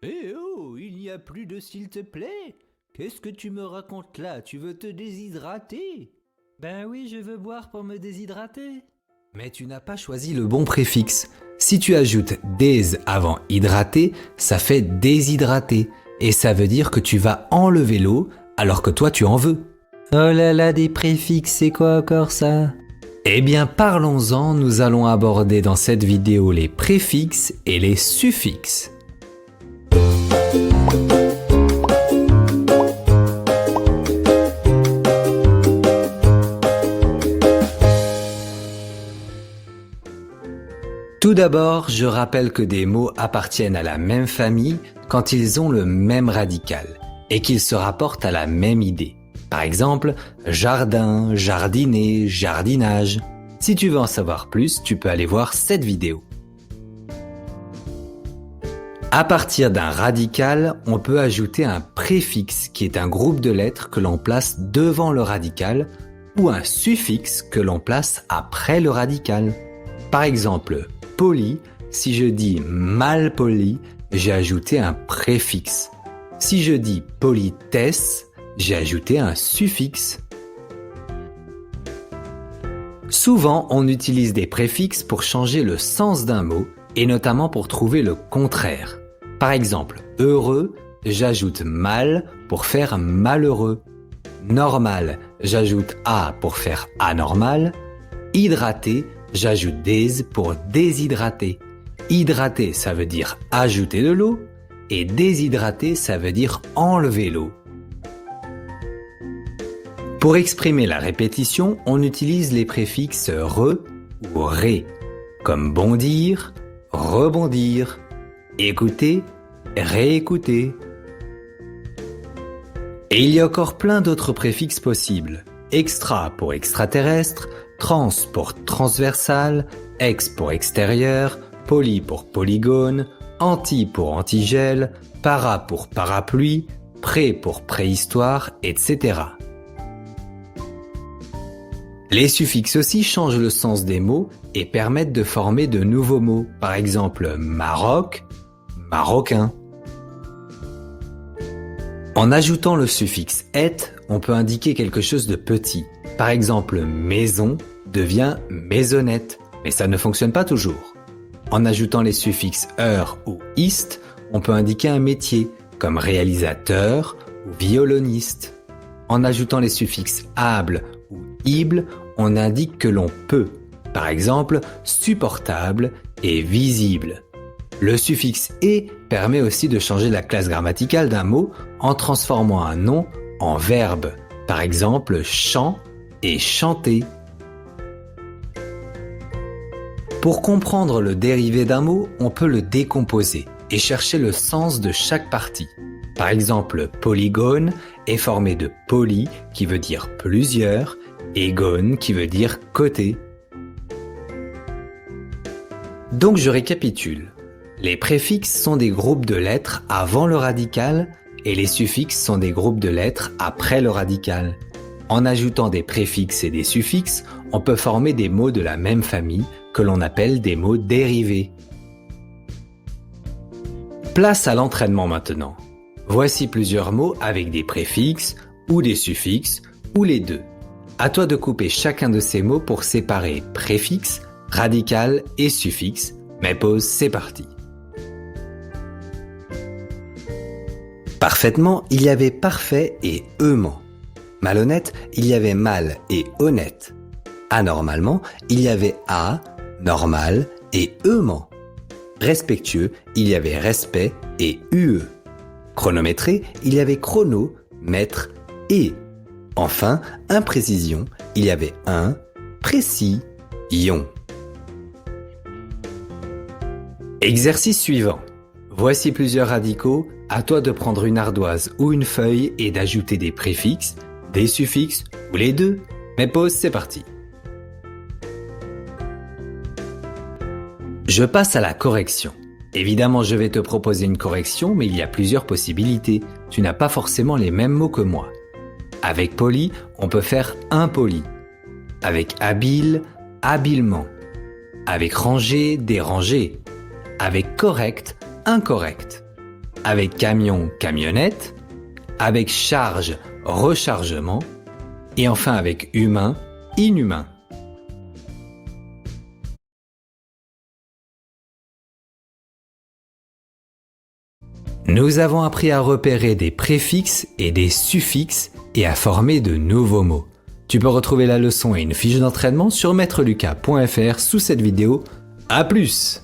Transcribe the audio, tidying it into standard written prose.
Eh oh, il n'y a plus de s'il te plaît. Qu'est-ce que tu me racontes là? Tu veux te déshydrater? Ben oui, je veux boire pour me déshydrater. Mais tu n'as pas choisi le bon préfixe. Si tu ajoutes dés avant hydraté, ça fait déshydraté. Et ça veut dire que tu vas enlever l'eau alors que toi tu en veux. Oh là là, des préfixes, c'est quoi encore ça? Eh bien parlons-en, nous allons aborder dans cette vidéo les préfixes et les suffixes. Tout d'abord, je rappelle que des mots appartiennent à la même famille quand ils ont le même radical et qu'ils se rapportent à la même idée. Par exemple, jardin, jardiner, jardinage. Si tu veux en savoir plus, tu peux aller voir cette vidéo. À partir d'un radical, on peut ajouter un préfixe qui est un groupe de lettres que l'on place devant le radical ou un suffixe que l'on place après le radical. Par exemple, poli, si je dis mal poli, j'ai ajouté un préfixe. Si je dis politesse, j'ai ajouté un suffixe. Souvent, on utilise des préfixes pour changer le sens d'un mot et notamment pour trouver le contraire. Par exemple, heureux, j'ajoute mal pour faire malheureux. Normal, j'ajoute a pour faire anormal. Hydraté, j'ajoute des pour déshydrater. Hydrater, ça veut dire ajouter de l'eau et déshydrater, ça veut dire enlever l'eau. Pour exprimer la répétition, on utilise les préfixes re ou ré, comme bondir, rebondir, écouter, réécouter. Et il y a encore plein d'autres préfixes possibles. Extra pour extraterrestre, trans pour transversal, ex pour extérieur, poly pour polygone, anti pour antigel, para pour parapluie, pré pour préhistoire, etc. Les suffixes aussi changent le sens des mots et permettent de former de nouveaux mots. Par exemple, Maroc, marocain. En ajoutant le suffixe et, on peut indiquer quelque chose de petit. Par exemple, maison devient maisonnette, mais ça ne fonctionne pas toujours. En ajoutant les suffixes heure ou ist, on peut indiquer un métier, comme réalisateur ou violoniste. En ajoutant les suffixes able ou ible, on indique que l'on peut. Par exemple, supportable et visible. Le suffixe et permet aussi de changer la classe grammaticale d'un mot en transformant un nom en verbe. Par exemple, chant et chanter. Pour comprendre le dérivé d'un mot, on peut le décomposer et chercher le sens de chaque partie. Par exemple, polygone est formé de poly qui veut dire plusieurs et gone qui veut dire côté. Donc je récapitule. Les préfixes sont des groupes de lettres avant le radical et les suffixes sont des groupes de lettres après le radical. En ajoutant des préfixes et des suffixes, on peut former des mots de la même famille que l'on appelle des mots dérivés. Place à l'entraînement maintenant. Voici plusieurs mots avec des préfixes ou des suffixes ou les deux. À toi de couper chacun de ces mots pour séparer préfixe, radical et suffixe. Mais pause, c'est parti. Parfaitement, il y avait parfait et eumant. Malhonnête, il y avait mal et honnête. Anormalement, il y avait a, normal et eumant. Respectueux, il y avait respect et ue. Chronométré, il y avait chrono, mètre et. Enfin, imprécision, il y avait un, précis, ion. Exercice suivant. Voici plusieurs radicaux, à toi de prendre une ardoise ou une feuille et d'ajouter des préfixes, des suffixes ou les deux. Mais pause, c'est parti. Je passe à la correction. Évidemment, je vais te proposer une correction, mais il y a plusieurs possibilités. Tu n'as pas forcément les mêmes mots que moi. Avec poli, on peut faire impoli. Avec habile, habilement. Avec rangé, dérangé. Avec correct, incorrect. Avec camion, camionnette. Avec charge, rechargement. Et enfin avec humain, inhumain. Nous avons appris à repérer des préfixes et des suffixes et à former de nouveaux mots. Tu peux retrouver la leçon et une fiche d'entraînement sur maîtrelucas.fr sous cette vidéo. À plus!